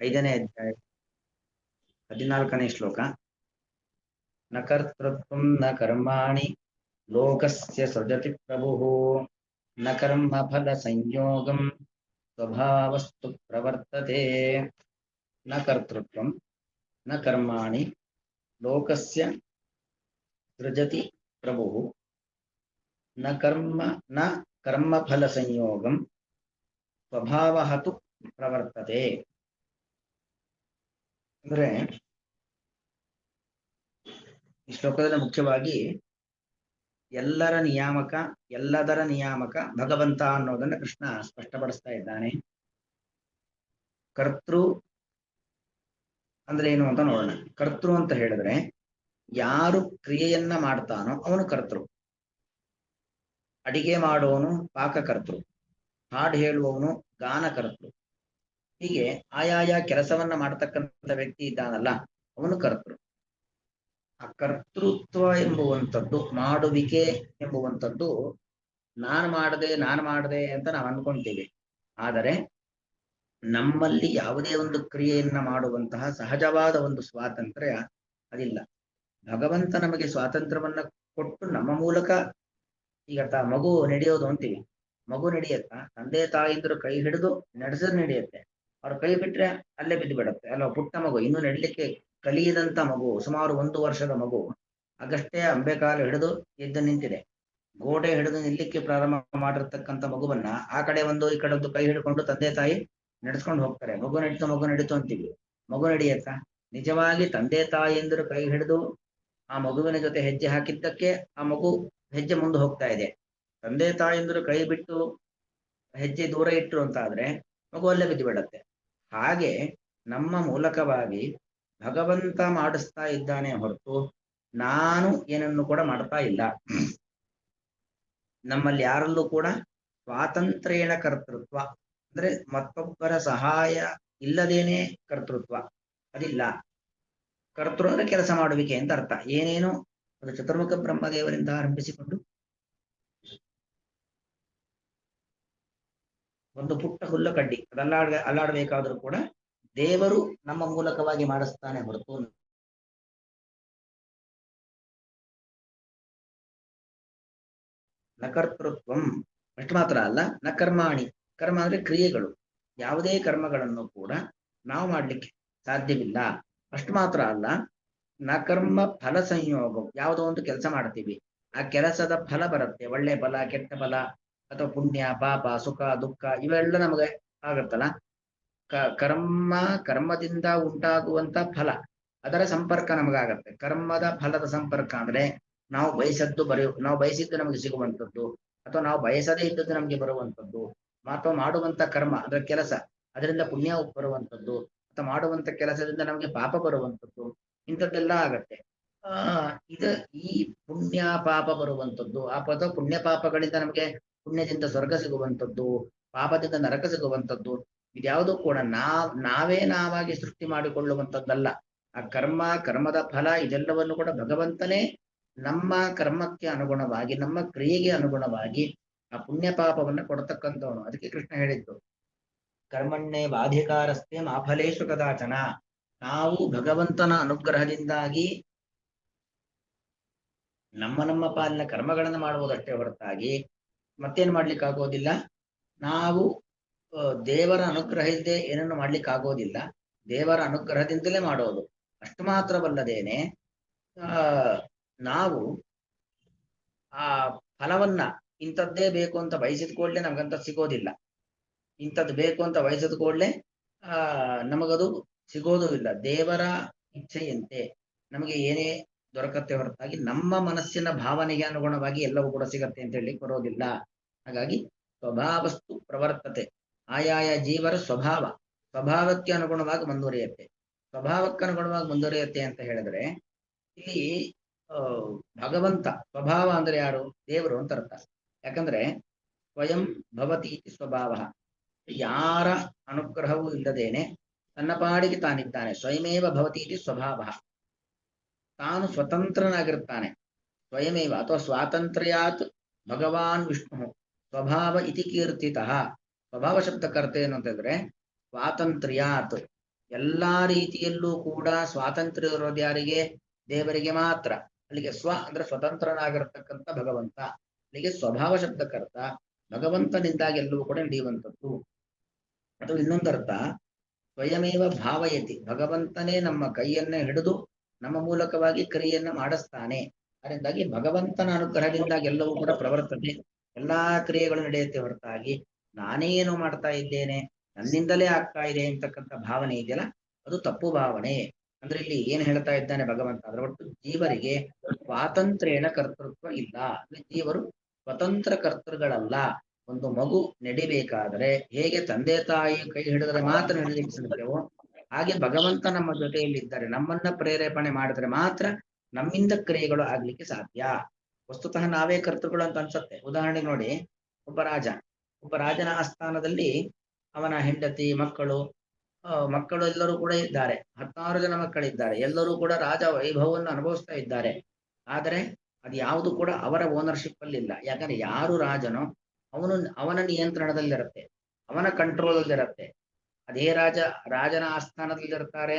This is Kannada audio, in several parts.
5ನೇ ಅಧ್ಯಾಯ 14ನೇ ಶ್ಲೋಕ. ನ ಕರ್ತೃತ್ವಂ ನ ಕರ್ಮಾಣಿ ಲೋಕಸ್ಯ ಸೃಜತಿ ಪ್ರಭುಃ ನ ಕರ್ಮ ಫಲ ಸಂಯೋಗಂ ಸ್ವಭಾವಸ್ತು ಪ್ರವರ್ತತೆ. ನ ಕರ್ತೃತ್ವಂ ನ ಕರ್ಮಾಣಿ ಲೋಕಸ್ಯ ಸೃಜತಿ ಪ್ರಭುಃ ನ ಕರ್ಮ ಫಲ ಸಂಯೋಗಂ ಸ್ವಭಾವಃ ತು ಪ್ರವರ್ತತೆ. ಅಂದ್ರೆ ಈ ಶ್ಲೋಕದಲ್ಲಿ ಮುಖ್ಯವಾಗಿ ಎಲ್ಲದರ ನಿಯಾಮಕ ಭಗವಂತ ಅನ್ನೋದನ್ನ ಕೃಷ್ಣ ಸ್ಪಷ್ಟಪಡಿಸ್ತಾ ಇದ್ದಾನೆ. ಕರ್ತೃ ಅಂದ್ರೆ ಏನು ಅಂತ ನೋಡೋಣ. ಕರ್ತೃ ಅಂತ ಹೇಳಿದ್ರೆ ಯಾರು ಕ್ರಿಯೆಯನ್ನ ಮಾಡ್ತಾನೋ ಅವನು ಕರ್ತೃ. ಅಡಿಗೆ ಮಾಡುವವನು ಪಾಕಕರ್ತೃ, ಹಾಡು ಹೇಳುವವನು ಗಾನಕರ್ತೃ. ಹೀಗೆ ಆಯಾಯ ಕೆಲಸವನ್ನ ಮಾಡತಕ್ಕಂಥ ವ್ಯಕ್ತಿ ಇದ್ದಾನಲ್ಲ ಅವನು ಕರ್ತೃ. ಆ ಕರ್ತೃತ್ವ ಎಂಬುವಂಥದ್ದು, ಮಾಡುವಿಕೆ ಎಂಬುವಂಥದ್ದು ನಾನು ಮಾಡದೆ ಅಂತ ನಾವು ಅನ್ಕೊಂತೀವಿ. ಆದರೆ ನಮ್ಮಲ್ಲಿ ಯಾವುದೇ ಒಂದು ಕ್ರಿಯೆಯನ್ನ ಮಾಡುವಂತಹ ಸಹಜವಾದ ಒಂದು ಸ್ವಾತಂತ್ರ್ಯ ಅದಿಲ್ಲ. ಭಗವಂತ ನಮಗೆ ಸ್ವಾತಂತ್ರ್ಯವನ್ನ ಕೊಟ್ಟು ನಮ್ಮ ಮೂಲಕ ಈಗ ಮಗು ನಡೆಯೋದು ಅಂತೀವಿ. ಮಗು ನಡೆಯತ್ತ ತಂದೆ ತಾಯಿಂದರು ಕೈ ಹಿಡಿದು ನಡೆಸಿದ್ರೆ ನಡೆಯುತ್ತೆ. ಅವ್ರ ಕೈ ಬಿಟ್ರೆ ಅಲ್ಲೇ ಬಿದ್ದು ಬಿಡುತ್ತೆ. ಅಲ್ಲ, ಪುಟ್ಟ ಮಗು ಇನ್ನು ನಡಿಲಿಕ್ಕೆ ಕಲಿಯದಂತ ಮಗು, ಸುಮಾರು 1 ವರ್ಷದ ಮಗು ಆಗಷ್ಟೇ ಅಂಬೆಕಾಲು ಹಿಡಿದು ಎದ್ದು ನಿಂತಿದೆ. ಗೋಡೆ ಹಿಡಿದು ನಿಲ್ಲಿಕ್ಕೆ ಪ್ರಾರಂಭ ಮಾಡಿರ್ತಕ್ಕಂಥ ಮಗುವನ್ನ ಆ ಕಡೆ ಒಂದು ಈ ಕಡೆ ಒಂದು ಕೈ ಹಿಡ್ಕೊಂಡು ತಂದೆ ತಾಯಿ ನಡೆಸ್ಕೊಂಡು ಹೋಗ್ತಾರೆ. ಮಗು ನಡೀತು ಅಂತೀವಿ. ಮಗು ನಡೆಯತ್ತ? ನಿಜವಾಗಿ ತಂದೆ ತಾಯಿಯಂದರು ಕೈ ಹಿಡಿದು ಆ ಮಗುವಿನ ಜೊತೆ ಹೆಜ್ಜೆ ಹಾಕಿದ್ದಕ್ಕೆ ಆ ಮಗು ಹೆಜ್ಜೆ ಮುಂದೆ ಹೋಗ್ತಾ ಇದೆ. ತಂದೆ ತಾಯಿಯಂದರು ಕೈ ಬಿಟ್ಟು ಹೆಜ್ಜೆ ದೂರ ಇಟ್ಟರು ಅಂತ ಆದ್ರೆ ಮಗು ಅಲ್ಲೇ ಬಿದ್ದು ಬಿಡತ್ತೆ. ಹಾಗೆ ನಮ್ಮ ಮೂಲಕವಾಗಿ ಭಗವಂತ ಮಾಡಿಸ್ತಾ ಇದ್ದಾನೆ ಹೊರತು ನಾನು ಏನನ್ನು ಕೂಡ ಮಾಡ್ತಾ ಇಲ್ಲ. ನಮ್ಮಲ್ಲಿ ಯಾರಲ್ಲೂ ಕೂಡ ಸ್ವಾತಂತ್ರ್ಯೇಣ ಕರ್ತೃತ್ವ ಅಂದ್ರೆ ಮತ್ತೊಬ್ಬರ ಸಹಾಯ ಇಲ್ಲದೇನೆ ಕರ್ತೃತ್ವ ಅದಿಲ್ಲ. ಕರ್ತೃ ಅಂದ್ರೆ ಕೆಲಸ ಮಾಡುವಿಕೆ ಅಂತ ಅರ್ಥ. ಏನೇನು ಅದು ಚತುರ್ಮುಖ ಬ್ರಹ್ಮದೇವರಿಂದ ಆರಂಭಿಸಿಕೊಂಡು ಒಂದು ಪುಟ್ಟ ಹುಲ್ಲು ಕಡ್ಡಿ ಅಲ್ಲಾಡಬೇಕಾದ್ರೂ ಕೂಡ ದೇವರು ನಮ್ಮ ಮೂಲಕವಾಗಿ ಮಾಡಿಸ್ತಾನೆ ಹೊರತು ನ ಕರ್ತೃತ್ವಂ. ಅಷ್ಟು ಮಾತ್ರ ಅಲ್ಲ, ನ ಕರ್ಮಾಣಿ. ಕರ್ಮ ಅಂದ್ರೆ ಕ್ರಿಯೆಗಳು. ಯಾವುದೇ ಕರ್ಮಗಳನ್ನು ಕೂಡ ನಾವು ಮಾಡ್ಲಿಕ್ಕೆ ಸಾಧ್ಯವಿಲ್ಲ. ಅಷ್ಟು ಮಾತ್ರ ಅಲ್ಲ, ನ ಕರ್ಮ ಫಲ ಸಂಯೋಗ. ಯಾವುದೋ ಒಂದು ಕೆಲಸ ಮಾಡ್ತೀವಿ, ಆ ಕೆಲಸದ ಫಲ ಬರುತ್ತೆ. ಒಳ್ಳೆ ಫಲ, ಕೆಟ್ಟ ಫಲ, ಅಥವಾ ಪುಣ್ಯ ಪಾಪ ಸುಖ ದುಃಖ ಇವೆಲ್ಲ ನಮಗೆ ಆಗತ್ತಲ್ಲ. ಕರ್ಮದಿಂದ ಉಂಟಾಗುವಂತ ಫಲ, ಅದರ ಸಂಪರ್ಕ ನಮಗಾಗತ್ತೆ. ಕರ್ಮದ ಫಲದ ಸಂಪರ್ಕ ಅಂದ್ರೆ ನಾವು ಬಯಸಿದ್ದು ನಮಗೆ ಸಿಗುವಂಥದ್ದು, ಅಥವಾ ನಾವು ಬಯಸದೇ ಇದ್ದದ್ದು ನಮಗೆ ಬರುವಂಥದ್ದು, ಅಥವಾ ಮಾಡುವಂತ ಕರ್ಮ ಅದರ ಕೆಲಸ ಅದರಿಂದ ಪುಣ್ಯ ಬರುವಂಥದ್ದು, ಅಥವಾ ಮಾಡುವಂತ ಕೆಲಸದಿಂದ ನಮಗೆ ಪಾಪ ಬರುವಂಥದ್ದು, ಇಂಥದ್ದೆಲ್ಲ ಆಗತ್ತೆ. ಈ ಪುಣ್ಯ ಪಾಪ ಬರುವಂಥದ್ದು, ಅಥವಾ ಪುಣ್ಯ ಪಾಪಗಳಿಂದ ನಮಗೆ ಪುಣ್ಯದಿಂದ ಸ್ವರ್ಗ ಸಿಗುವಂಥದ್ದು, ಪಾಪದಿಂದ ನರಕ ಸಿಗುವಂಥದ್ದು, ಇದ್ಯಾವುದೂ ಕೂಡ ನಾವಾಗಿ ಸೃಷ್ಟಿ ಮಾಡಿಕೊಳ್ಳುವಂಥದ್ದಲ್ಲ. ಆ ಕರ್ಮದ ಫಲ ಇದೆಲ್ಲವನ್ನು ಕೂಡ ಭಗವಂತನೇ ನಮ್ಮ ಕರ್ಮಕ್ಕೆ ಅನುಗುಣವಾಗಿ, ನಮ್ಮ ಕ್ರಿಯೆಗೆ ಅನುಗುಣವಾಗಿ ಆ ಪುಣ್ಯ ಪಾಪವನ್ನ ಕೊಡ್ತಕ್ಕಂಥವನು. ಅದಕ್ಕೆ ಕೃಷ್ಣ ಹೇಳಿದ್ದು, ಕರ್ಮಣ್ಣೇ ಬಾಧಿಕಾರಸ್ಥೆ ಮಾಫಲೇಶು ಕದಾಚನ. ನಾವು ಭಗವಂತನ ಅನುಗ್ರಹದಿಂದಾಗಿ ನಮ್ಮ ಪಾಲಿನ ಕರ್ಮಗಳನ್ನು ಮಾಡುವುದಷ್ಟೇ ಹೊರತಾಗಿ ಮತ್ತೇನು ಮಾಡ್ಲಿಕ್ಕಾಗೋದಿಲ್ಲ. ನಾವು ದೇವರ ಅನುಗ್ರಹ ಇಲ್ಲದೆ ಏನನ್ನು ಮಾಡ್ಲಿಕ್ಕಾಗೋದಿಲ್ಲ. ದೇವರ ಅನುಗ್ರಹದಿಂದಲೇ ಮಾಡೋದು. ಅಷ್ಟು ಮಾತ್ರವಲ್ಲದೇನೆ ನಾವು ಆ ಫಲವನ್ನ ಇಂಥದ್ದೇ ಬೇಕು ಅಂತ ಬಯಸಿದ ಕೂಡಲೇ ನಮಗಂತ ಸಿಗೋದಿಲ್ಲ. ಇಂಥದ್ದು ಬೇಕು ಅಂತ ಬಯಸಿದ ಕೂಡಲೇ ನಮಗದು ಸಿಗೋದು ಇಲ್ಲ. ದೇವರ ಇಚ್ಛೆಯಂತೆ ನಮಗೆ ಏನೇ ದೊರಕತ್ತೆ ಹೊರತಾಗಿ ನಮ್ಮ ಮನಸ್ಸಿನ ಭಾವನೆಗೆ ಅನುಗುಣವಾಗಿ ಎಲ್ಲವೂ ಕೂಡ ಸಿಗತ್ತೆ ಅಂತ ಹೇಳಿ ಬರೋದಿಲ್ಲ. ಹಾಗಾಗಿ ಸ್ವಭಾವಸ್ತು ಪ್ರವರ್ತತೆ. ಆಯಾಯ ಜೀವರ ಸ್ವಭಾವಕ್ಕೆ ಅನುಗುಣವಾಗಿ ಮುಂದುವರಿಯುತ್ತೆ. ಸ್ವಭಾವಕ್ಕೆ ಅನುಗುಣವಾಗಿ ಮುಂದುವರಿಯುತ್ತೆ ಅಂತ ಹೇಳಿದ್ರೆ ಇಲ್ಲಿ ಭಗವಂತ ಸ್ವಭಾವ ಅಂದ್ರೆ ಯಾರು? ದೇವರು ಅಂತ ಅರ್ಥ. ಯಾಕಂದ್ರೆ ಸ್ವಯಂ ಭವತಿ ಸ್ವಭಾವ. ಯಾರ ಅನುಗ್ರಹವೂ ಇಲ್ಲದೇನೆ ತನ್ನ ಪಾಡಿಗೆ ತಾನಿದ್ದಾನೆ. ಸ್ವಯಮೇವ ಭವತಿ ಸ್ವಭಾವ. ತಾನು ಸ್ವತಂತ್ರನಾಗಿರ್ತಾನೆ. ಸ್ವಯಮೇವ ಅಥವಾ ಸ್ವಾತಂತ್ರ್ಯಾತ್ ಭಗವಾನ್ ವಿಷ್ಣು ಸ್ವಭಾವ ಇತಿ ಕೀರ್ತಿತಃ. ಸ್ವಭಾವ ಶಬ್ದಕ್ಕರ್ಥ ಏನು ಅಂತಂದ್ರೆ ಸ್ವಾತಂತ್ರ್ಯಾತ್, ಎಲ್ಲಾ ರೀತಿಯಲ್ಲೂ ಕೂಡ ಸ್ವಾತಂತ್ರ್ಯ ಇರೋದು ಯಾರಿಗೆ? ದೇವರಿಗೆ ಮಾತ್ರ. ಅಲ್ಲಿಗೆ ಸ್ವ ಅಂದ್ರೆ ಸ್ವತಂತ್ರನಾಗಿರ್ತಕ್ಕಂಥ ಭಗವಂತ. ಅಲ್ಲಿಗೆ ಸ್ವಭಾವ ಶಬ್ದಕ್ಕರ್ಥ ಭಗವಂತನಿಂದಾಗಿ ಎಲ್ಲವೂ ಕೂಡ ನಡೆಯುವಂಥದ್ದು. ಅದು ಇನ್ನೊಂದರ್ಥ ಸ್ವಯಮೇವ ಭಾವಯತಿ, ಭಗವಂತನೇ ನಮ್ಮ ಕೈಯನ್ನ ಹಿಡಿದು ನಮ್ಮ ಮೂಲಕವಾಗಿ ಕ್ರಿಯೆಯನ್ನ ಮಾಡಿಸ್ತಾನೆ. ಅದರಿಂದಾಗಿ ಭಗವಂತನ ಅನುಗ್ರಹದಿಂದಾಗಿ ಎಲ್ಲವೂ ಕೂಡ ಪ್ರವರ್ತತೆ, ಎಲ್ಲಾ ಕ್ರಿಯೆಗಳು ನಡೆಯುತ್ತೆ ಹೊರತಾಗಿ ನಾನೇನು ಮಾಡ್ತಾ ಇದ್ದೇನೆ, ನನ್ನಿಂದಲೇ ಆಗ್ತಾ ಇದೆ ಅಂತಕ್ಕಂಥ ಭಾವನೆ ಇದೆಯಲ್ಲ, ಅದು ತಪ್ಪು ಭಾವನೆ. ಅಂದ್ರೆ ಇಲ್ಲಿ ಏನ್ ಹೇಳ್ತಾ ಇದ್ದಾನೆ ಭಗವಂತ ಅಂದ್ರೆ, ಒಟ್ಟು ಜೀವರಿಗೆ ಸ್ವಾತಂತ್ರ್ಯನ ಕರ್ತೃತ್ವ ಇಲ್ಲ. ಅಂದ್ರೆ ಜೀವರು ಸ್ವತಂತ್ರ ಕರ್ತೃಗಳಲ್ಲ. ಒಂದು ಮಗು ನಡಿಬೇಕಾದ್ರೆ ಹೇಗೆ ತಂದೆ ತಾಯಿ ಕೈ ಹಿಡಿದ್ರೆ ಮಾತ್ರ ನಡಿಲಿಕ್ಕೆ ಸಾಧ್ಯವೋ, ಹಾಗೆ ಭಗವಂತ ನಮ್ಮ ಜೊತೆಯಲ್ಲಿ ಇದ್ದಾರೆ, ನಮ್ಮನ್ನ ಪ್ರೇರೇಪಣೆ ಮಾಡಿದ್ರೆ ಮಾತ್ರ ನಮ್ಮಿಂದ ಕ್ರಿಯೆಗಳು ಆಗ್ಲಿಕ್ಕೆ ಸಾಧ್ಯ. ವಸ್ತುತಃ ನಾವೇ ಕರ್ತೃಗಳು ಅಂತ ಅನ್ಸತ್ತೆ. ಉದಾಹರಣೆ ನೋಡಿ, ಒಬ್ಬ ರಾಜನ ಆಸ್ಥಾನದಲ್ಲಿ ಅವನ ಹೆಂಡತಿ, ಮಕ್ಕಳು ಎಲ್ಲರೂ ಕೂಡ ಇದ್ದಾರೆ. 16 ಜನ ಮಕ್ಕಳಿದ್ದಾರೆ. ಎಲ್ಲರೂ ಕೂಡ ರಾಜ ವೈಭವವನ್ನು ಅನುಭವಿಸ್ತಾ ಇದ್ದಾರೆ. ಆದರೆ ಅದು ಯಾವುದು ಕೂಡ ಅವರ ಓನರ್ಶಿಪ್ ಅಲ್ಲಿ ಇಲ್ಲ. ಯಾಕಂದ್ರೆ ಯಾರು ರಾಜನೋ ಅವನ ನಿಯಂತ್ರಣದಲ್ಲಿರುತ್ತೆ, ಅವನ ಕಂಟ್ರೋಲ್ ಅಲ್ಲಿರುತ್ತೆ. ಅದೇ ರಾಜನ ಆಸ್ಥಾನದಲ್ಲಿರ್ತಾರೆ,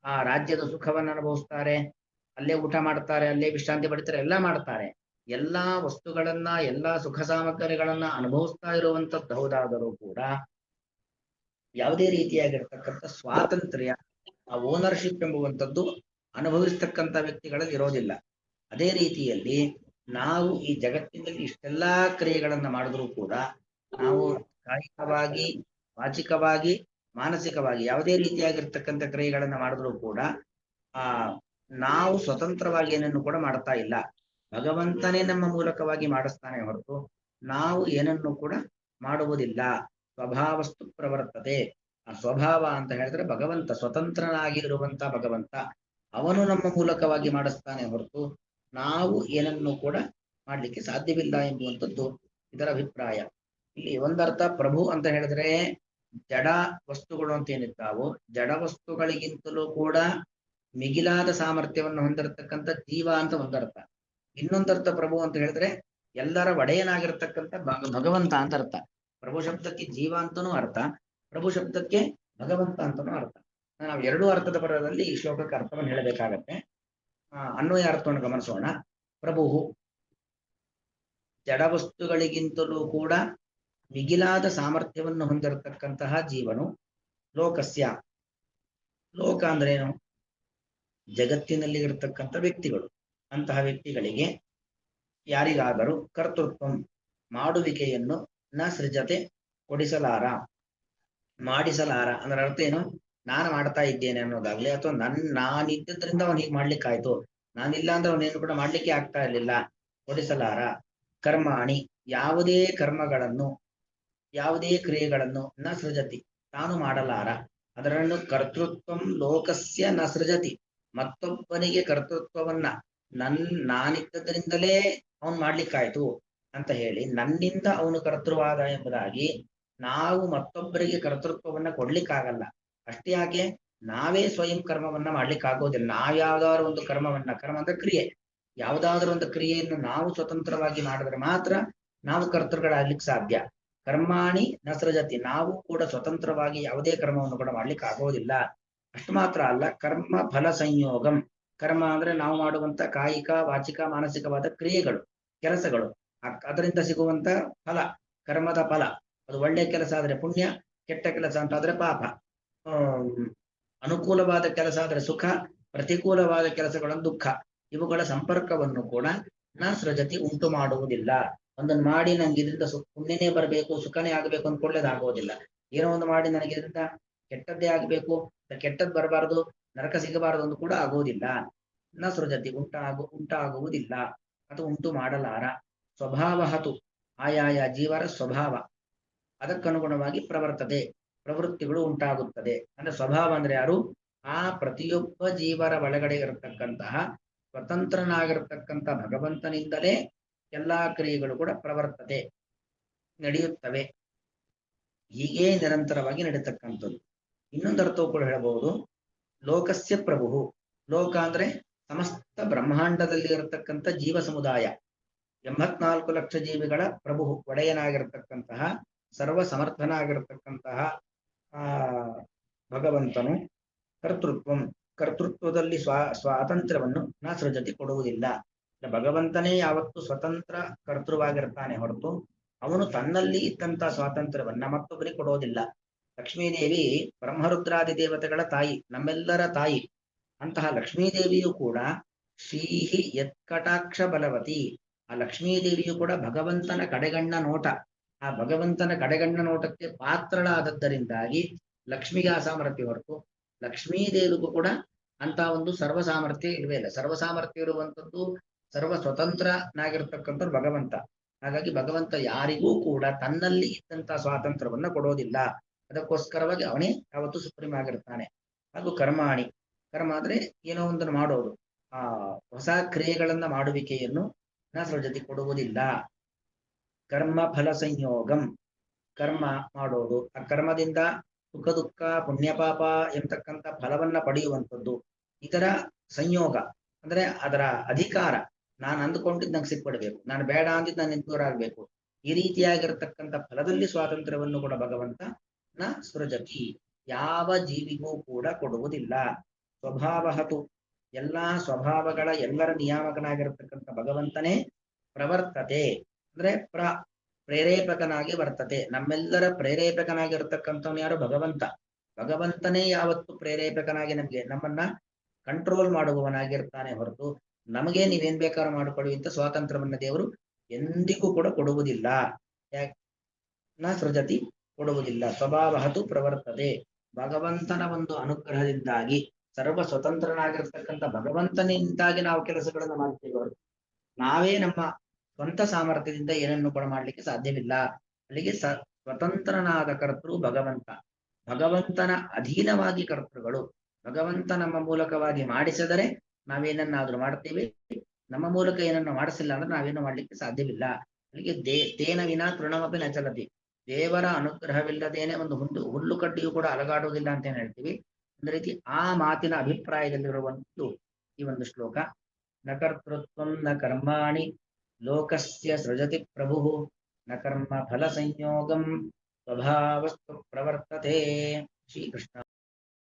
ಆ ರಾಜ್ಯದ ಸುಖವನ್ನು ಅನುಭವಿಸ್ತಾರೆ, ಅಲ್ಲೇ ಊಟ ಮಾಡ್ತಾರೆ, ಅಲ್ಲೇ ವಿಶ್ರಾಂತಿ ಪಡಿತಾರೆ, ಎಲ್ಲ ಮಾಡ್ತಾರೆ. ಎಲ್ಲಾ ವಸ್ತುಗಳನ್ನ, ಎಲ್ಲಾ ಸುಖ ಸಾಮಗ್ರಿಗಳನ್ನ ಅನುಭವಿಸ್ತಾ ಇರುವಂತದ್ದು ಹೌದಾದರೂ ಕೂಡ ಯಾವುದೇ ರೀತಿಯಾಗಿರ್ತಕ್ಕಂಥ ಸ್ವಾತಂತ್ರ್ಯ, ಆ ಓನರ್ಶಿಪ್ ಎಂಬುವಂಥದ್ದು ಅನುಭವಿಸ್ತಕ್ಕಂಥ ವ್ಯಕ್ತಿಗಳಲ್ಲಿ ಇರೋದಿಲ್ಲ. ಅದೇ ರೀತಿಯಲ್ಲಿ ನಾವು ಈ ಜಗತ್ತಿನಲ್ಲಿ ಇಷ್ಟೆಲ್ಲಾ ಕ್ರಿಯೆಗಳನ್ನ ಮಾಡಿದ್ರೂ ಕೂಡ ನಾವು ಕಾಯಿಕವಾಗಿ, ವಾಚಿಕವಾಗಿ, ಮಾನಸಿಕವಾಗಿ ಯಾವುದೇ ರೀತಿಯಾಗಿರ್ತಕ್ಕಂಥ ಕ್ರಿಯೆಗಳನ್ನ ಮಾಡಿದ್ರೂ ಕೂಡ ಆ ನಾವು ಸ್ವತಂತ್ರವಾಗಿ ಏನನ್ನು ಕೂಡ ಮಾಡ್ತಾ ಇಲ್ಲ. ಭಗವಂತನೇ ನಮ್ಮ ಮೂಲಕವಾಗಿ ಮಾಡಿಸ್ತಾನೆ ಹೊರತು ನಾವು ಏನನ್ನು ಕೂಡ ಮಾಡುವುದಿಲ್ಲ. ಸ್ವಭಾವಸ್ತು ಪ್ರವರ್ತತೆ. ಆ ಸ್ವಭಾವ ಅಂತ ಹೇಳಿದ್ರೆ ಭಗವಂತ, ಸ್ವತಂತ್ರನಾಗಿರುವಂತ ಭಗವಂತ, ಅವನು ನಮ್ಮ ಮೂಲಕವಾಗಿ ಮಾಡಿಸ್ತಾನೆ ಹೊರತು ನಾವು ಏನನ್ನು ಕೂಡ ಮಾಡ್ಲಿಕ್ಕೆ ಸಾಧ್ಯವಿಲ್ಲ ಎಂಬುವಂಥದ್ದು ಇದರ ಅಭಿಪ್ರಾಯ. ಇಲ್ಲಿ ಒಂದರ್ಥ ಪ್ರಭು ಅಂತ ಹೇಳಿದ್ರೆ ಜಡ ವಸ್ತುಗಳು ಅಂತ ಏನಿರ್ತಾವೋ, ಜಡ ವಸ್ತುಗಳಿಗಿಂತಲೂ ಕೂಡ ಮಿಗಿಲಾದ ಸಾಮರ್ಥ್ಯವನ್ನು ಹೊಂದಿರತಕ್ಕಂಥ ಜೀವ ಅಂತ ಒಂದರ್ಥ. ಇನ್ನೊಂದರ್ಥ ಪ್ರಭು ಅಂತ ಹೇಳಿದ್ರೆ ಎಲ್ಲರ ಒಡೆಯನಾಗಿರ್ತಕ್ಕಂಥ ಭಗವಂತ ಅಂತ ಅರ್ಥ. ಪ್ರಭು ಶಬ್ದಕ್ಕೆ ಜೀವ ಅಂತನೂ ಅರ್ಥ, ಪ್ರಭು ಶಬ್ದಕ್ಕೆ ಭಗವಂತ ಅಂತನೂ ಅರ್ಥ. ನಾವು ಎರಡೂ ಅರ್ಥದ ಪರದಲ್ಲಿ ಈ ಶ್ಲೋಕಕ್ಕೆ ಅರ್ಥವನ್ನು ಹೇಳಬೇಕಾಗತ್ತೆ. ಅನ್ವಯ ಅರ್ಥವನ್ನು ಗಮನಿಸೋಣ. ಪ್ರಭು ಜಡವಸ್ತುಗಳಿಗಿಂತಲೂ ಕೂಡ ಮಿಗಿಲಾದ ಸಾಮರ್ಥ್ಯವನ್ನು ಹೊಂದಿರತಕ್ಕಂತಹ ಜೀವನು. ಲೋಕಸ್ಯ, ಲೋಕ ಅಂದ್ರೇನು? ಜಗತ್ತಿನಲ್ಲಿ ಇರತಕ್ಕಂಥ ವ್ಯಕ್ತಿಗಳು. ಅಂತಹ ವ್ಯಕ್ತಿಗಳಿಗೆ ಯಾರಿಗಾದರೂ ಕರ್ತೃತ್ವ, ಮಾಡುವಿಕೆಯನ್ನು ನ ಸೃಜತೆ, ಮಾಡಿಸಲಾರ. ಅಂದ್ರೆ ಅರ್ಥ ಏನು? ನಾನು ಮಾಡ್ತಾ ಇದ್ದೇನೆ ಅನ್ನೋದಾಗ್ಲಿ, ಅಥವಾ ನಾನಿದ್ದರಿಂದ ಅವನು ಹೀಗೆ ಮಾಡ್ಲಿಕ್ಕಾಯ್ತು, ನಾನಿಲ್ಲ ಅಂದ್ರೆ ಅವನೇನು ಕೂಡ ಮಾಡ್ಲಿಕ್ಕೆ ಆಗ್ತಾ ಇರ್ಲಿಲ್ಲ. ಕೊಡಿಸಲಾರ. ಕರ್ಮಾಣಿ, ಯಾವುದೇ ಕರ್ಮಗಳನ್ನು, ಯಾವುದೇ ಕ್ರಿಯೆಗಳನ್ನು ನ ಸೃಜತಿ, ತಾನು ಮಾಡಲಾರ. ಅದರನ್ನು ಕರ್ತೃತ್ವ ಲೋಕಸ್ಯ ನ ಸೃಜತಿ, ಮತ್ತೊಬ್ಬನಿಗೆ ಕರ್ತೃತ್ವವನ್ನ ನಾನಿದ್ದದ್ರಿಂದಲೇ ಅವನು ಮಾಡ್ಲಿಕ್ಕಾಯ್ತು ಅಂತ ಹೇಳಿ ನನ್ನಿಂದ ಅವನು ಕರ್ತೃವಾದ ಎಂಬುದಾಗಿ ನಾವು ಮತ್ತೊಬ್ಬರಿಗೆ ಕರ್ತೃತ್ವವನ್ನ ಕೊಡ್ಲಿಕ್ಕಾಗಲ್ಲ. ಅಷ್ಟೇ ಯಾಕೆ, ನಾವೇ ಸ್ವಯಂ ಕರ್ಮವನ್ನ ಮಾಡ್ಲಿಕ್ಕಾಗೋದಿಲ್ಲ. ನಾವ್ಯಾವ್ದಾದ್ರು ಒಂದು ಕರ್ಮ ಅಂದ್ರೆ ಕ್ರಿಯೆ, ಯಾವುದಾದ್ರೂ ಒಂದು ಕ್ರಿಯೆಯನ್ನು ನಾವು ಸ್ವತಂತ್ರವಾಗಿ ಮಾಡಿದ್ರೆ ಮಾತ್ರ ನಾವು ಕರ್ತೃಗಳಾಗ್ಲಿಕ್ಕೆ ಸಾಧ್ಯ. ಕರ್ಮಾಣಿ ನ ಸೃಜತಿ, ನಾವು ಕೂಡ ಸ್ವತಂತ್ರವಾಗಿ ಯಾವುದೇ ಕರ್ಮವನ್ನು ಕೂಡ ಮಾಡ್ಲಿಕ್ಕೆ ಆಗೋದಿಲ್ಲ. ಅಷ್ಟು ಮಾತ್ರ ಅಲ್ಲ, ಕರ್ಮ ಫಲ ಸಂಯೋಗಂ. ಕರ್ಮ ಅಂದ್ರೆ ನಾವು ಮಾಡುವಂತ ಕಾಯಿಕ, ವಾಚಿಕ, ಮಾನಸಿಕವಾದ ಕ್ರಿಯೆಗಳು, ಕೆಲಸಗಳು, ಅದರಿಂದ ಸಿಗುವಂತ ಫಲ, ಕರ್ಮದ ಫಲ. ಅದು ಒಳ್ಳೆಯ ಕೆಲಸ ಆದ್ರೆ ಪುಣ್ಯ, ಕೆಟ್ಟ ಕೆಲಸ ಅಂತಾದ್ರೆ ಪಾಪ. ಅನುಕೂಲವಾದ ಕೆಲಸ ಆದ್ರೆ ಸುಖ, ಪ್ರತಿಕೂಲವಾದ ಕೆಲಸಗಳನ್ನು ದುಃಖ. ಇವುಗಳ ಸಂಪರ್ಕವನ್ನು ಕೂಡ ನ ಸೃಜತಿ, ಉಂಟು ಮಾಡುವುದಿಲ್ಲ. ಒಂದನ್ನು ಮಾಡಿ ನಂಗೆ ಇದರಿಂದ ಪುಣ್ಯನೇ ಬರಬೇಕು, ಸುಖನೇ ಆಗಬೇಕು ಅಂದ್ಕೊಳ್ಳೋದಾಗೋದಿಲ್ಲ. ಏನೋ ಒಂದು ಮಾಡಿ ನನಗೆ ಇದರಿಂದ ಕೆಟ್ಟದ್ದೇ ಆಗ್ಬೇಕು, ಕೆಟ್ಟದ್ದು ಬರಬಾರದು, ನರಕ ಸಿಗಬಾರದು ಅಂತ ಕೂಡ ಆಗೋದಿಲ್ಲ. ನ ಸೃಜತಿ, ಉಂಟಾಗುವುದಿಲ್ಲ, ಅದು ಉಂಟು ಮಾಡಲಾರ. ಸ್ವಭಾವಹತು, ಆಯಾಯ ಜೀವರ ಸ್ವಭಾವ, ಅದಕ್ಕನುಗುಣವಾಗಿ ಪ್ರವರ್ತತೆ, ಪ್ರವೃತ್ತಿಗಳು ಉಂಟಾಗುತ್ತದೆ. ಅಂದ್ರೆ ಸ್ವಭಾವ ಅಂದ್ರೆ ಯಾರು? ಆ ಪ್ರತಿಯೊಬ್ಬ ಜೀವರ ಒಳಗಡೆ ಇರತಕ್ಕಂತಹ ಸ್ವತಂತ್ರನಾಗಿರತಕ್ಕಂಥ ಭಗವಂತನಿಂದಲೇ ಎಲ್ಲಾ ಕ್ರಿಯೆಗಳು ಕೂಡ ಪ್ರವರ್ತತೆ ನಡೆಯುತ್ತವೆ. ಹೀಗೇ ನಿರಂತರವಾಗಿ ನಡೀತಕ್ಕಂಥದ್ದು. ಇನ್ನೊಂದು ಅರ್ಥವು ಕೂಡ ಹೇಳಬಹುದು, ಲೋಕಸ್ಯ ಪ್ರಭು. ಲೋಕ ಅಂದ್ರೆ ಸಮಸ್ತ ಬ್ರಹ್ಮಾಂಡದಲ್ಲಿ ಇರತಕ್ಕಂಥ ಜೀವ ಸಮುದಾಯ, 84 ಲಕ್ಷ ಜೀವಿಗಳ ಪ್ರಭು, ಒಡೆಯನಾಗಿರತಕ್ಕಂತಹ, ಸರ್ವ ಸಮರ್ಥನಾಗಿರತಕ್ಕಂತಹ ಭಗವಂತನು ಕರ್ತೃತ್ವಂ, ಕರ್ತೃತ್ವದಲ್ಲಿ ಸ್ವಾತಂತ್ರ್ಯವನ್ನು ನ ಸೃಜತಿ, ಕೊಡುವುದಿಲ್ಲ. ಭಗವಂತನೇ ಯಾವತ್ತು ಸ್ವತಂತ್ರ ಕರ್ತೃವಾಗಿರ್ತಾನೆ ಹೊರತು ಅವನು ತನ್ನಲ್ಲಿ ಇದ್ದಂತ ಸ್ವಾತಂತ್ರ್ಯವನ್ನ ಮತ್ತೊಬ್ಬರಿಗೆ ಕೊಡೋದಿಲ್ಲ. ಲಕ್ಷ್ಮೀದೇವಿ ಬ್ರಹ್ಮರುದ್ರಾದಿ ದೇವತೆಗಳ ತಾಯಿ, ನಮ್ಮೆಲ್ಲರ ತಾಯಿ. ಅಂತಹ ಲಕ್ಷ್ಮೀದೇವಿಯು ಕೂಡ ಶ್ರೀಹಿ ಯತ್ಕಟಾಕ್ಷ ಬಲವತಿ, ಆ ಲಕ್ಷ್ಮೀದೇವಿಯು ಕೂಡ ಭಗವಂತನ ಕಡೆಗಣ್ಣ ನೋಟ, ಆ ಭಗವಂತನ ಕಡೆಗಣ್ಣ ನೋಟಕ್ಕೆ ಪಾತ್ರಳಾದದ್ದರಿಂದಾಗಿ ಲಕ್ಷ್ಮಿಗೆ ಆ ಸಾಮರ್ಥ್ಯ ಹೊರತು ಲಕ್ಷ್ಮೀದೇವಿಗೂ ಕೂಡ ಅಂತ ಒಂದು ಸರ್ವ ಸಾಮರ್ಥ್ಯ ಇಲ್ವೇ ಇಲ್ಲ. ಸರ್ವ ಸಾಮರ್ಥ್ಯ ಇರುವಂತದ್ದು ಸರ್ವ ಸ್ವತಂತ್ರನಾಗಿರ್ತಕ್ಕಂಥ ಭಗವಂತ. ಹಾಗಾಗಿ ಭಗವಂತ ಯಾರಿಗೂ ಕೂಡ ತನ್ನಲ್ಲಿ ಇದ್ದಂತಹ ಸ್ವಾತಂತ್ರ್ಯವನ್ನ ಕೊಡೋದಿಲ್ಲ. ಅದಕ್ಕೋಸ್ಕರವಾಗಿ ಅವನೇ ಯಾವತ್ತು ಸುಪ್ರೀಂ ಆಗಿರ್ತಾನೆ. ಹಾಗೂ ಕರ್ಮಾಣಿ, ಕರ್ಮ ಅಂದ್ರೆ ಏನೋ ಒಂದನ್ನು ಮಾಡೋದು, ಆ ಹೊಸ ಕ್ರಿಯೆಗಳನ್ನ ಮಾಡುವಿಕೆಯನ್ನು ನ ಸೃಜತಿ, ಕೊಡುವುದಿಲ್ಲ. ಕರ್ಮ ಫಲ ಸಂಯೋಗಂ, ಕರ್ಮ ಮಾಡೋದು, ಆ ಕರ್ಮದಿಂದ ಸುಖ ದುಃಖ ಪುಣ್ಯ ಪಾಪ ಎಂಬತಕ್ಕಂಥ ಫಲವನ್ನ ಪಡೆಯುವಂಥದ್ದು, ಇದರ ಸಂಯೋಗ ಅಂದ್ರೆ ಅದರ ಅಧಿಕಾರ. ನಾನು ಅಂದುಕೊಂಡಿದ್ದು ನಂಗೆ ಸಿಕ್ಬಿಡ್ಬೇಕು, ನಾನು ಬೇಡ ಅಂದಿದ್ದು ನಾನು ದೂರ ಆಗ್ಬೇಕು, ಈ ರೀತಿಯಾಗಿರ್ತಕ್ಕಂಥ ಫಲದಲ್ಲಿ ಸ್ವಾತಂತ್ರ್ಯವನ್ನು ಕೂಡ ಭಗವಂತ ನ ಸೃಜತಿ, ಯಾವ ಜೀವಿಗೂ ಕೂಡ ಕೊಡುವುದಿಲ್ಲ. ಸ್ವಭಾವಹತು, ಎಲ್ಲಾ ಸ್ವಭಾವಗಳ ಎಲ್ಲರ ನಿಯಾಮಕನಾಗಿರತಕ್ಕಂಥ ಭಗವಂತನೇ ಪ್ರವರ್ತತೆ ಅಂದ್ರೆ ಪ್ರೇರೇಪಕನಾಗಿ ವರ್ತತೆ. ನಮ್ಮೆಲ್ಲರ ಪ್ರೇರೇಪಕನಾಗಿರ್ತಕ್ಕಂಥವನು ಯಾರು? ಭಗವಂತ. ಭಗವಂತನೇ ಯಾವತ್ತು ಪ್ರೇರೇಪಕನಾಗಿ ನಮ್ಮನ್ನ ಕಂಟ್ರೋಲ್ ಮಾಡುವವನಾಗಿರ್ತಾನೆ ಹೊರತು ನಮಗೆ ನೀವೇನ್ ಬೇಕಾದ್ರೂ ಮಾಡಿಕೊಳ್ಳಿ ಅಂತ ಸ್ವಾತಂತ್ರ್ಯವನ್ನ ದೇವರು ಎಂದಿಗೂ ಕೂಡ ಕೊಡುವುದಿಲ್ಲ. ನ ಸೃಜತಿ, ಕೊಡುವುದಿಲ್ಲ. ಸ್ವಭಾವಹತು ಪ್ರವರ್ತತೆ, ಭಗವಂತನ ಒಂದು ಅನುಗ್ರಹದಿಂದಾಗಿ ಸರ್ವ ಸ್ವತಂತ್ರನಾಗಿರ್ತಕ್ಕಂಥ ಭಗವಂತನಿಂದಾಗಿ ನಾವು ಕೆಲಸಗಳನ್ನು ಮಾಡ್ತೀವಿ ಹೊರತು ನಾವೇ ನಮ್ಮ ಸ್ವಂತ ಸಾಮರ್ಥ್ಯದಿಂದ ಏನನ್ನು ಕೂಡ ಮಾಡ್ಲಿಕ್ಕೆ ಸಾಧ್ಯವಿಲ್ಲ. ಅಲ್ಲಿಗೆ ಸ್ವತಂತ್ರನಾದ ಕರ್ತೃ ಭಗವಂತ, ಭಗವಂತನ ಅಧೀನವಾಗಿ ಕರ್ತೃಗಳು. ಭಗವಂತ ನಮ್ಮ ಮೂಲಕವಾಗಿ ಮಾಡಿಸಿದರೆ ನಾವೇನನ್ನಾದ್ರೂ ಮಾಡ್ತೀವಿ, ನಮ್ಮ ಮೂಲಕ ಏನನ್ನ ಮಾಡಿಸಿಲ್ಲ ಅಂದ್ರೆ ನಾವೇನು ಮಾಡ್ಲಿಕ್ಕೆ ಸಾಧ್ಯವಿಲ್ಲ. ಅಲ್ಲಿಗೆ ತೇನ ವಿನಾ ತೃಣಮಪಿ ನ ಚಲತಿ, ದೇವರ ಅನುಗ್ರಹವಿಲ್ಲದೇನೆ ಒಂದು ಹುಲ್ಲು ಕಡ್ಡಿಯು ಕೂಡ ಅಲಗಾಡುವುದಿಲ್ಲ ಅಂತ ಏನ್ ಹೇಳ್ತೀವಿ. ಒಂದು ರೀತಿ ಆ ಮಾತಿನ ಅಭಿಪ್ರಾಯದಲ್ಲಿರುವಂತದ್ದು ಈ ಒಂದು ಶ್ಲೋಕ. ನ ಕರ್ತೃತ್ವಂ ನ ಕರ್ಮಾಣಿ ಲೋಕಸ್ಯ ಸೃಜತಿ ಪ್ರಭು, ನ ಕರ್ಮ ಫಲ ಸಂಯೋಗಂ ಸ್ವಭಾವಸ್ತು ಪ್ರವರ್ತತೆ. ಶ್ರೀಕೃಷ್ಣ.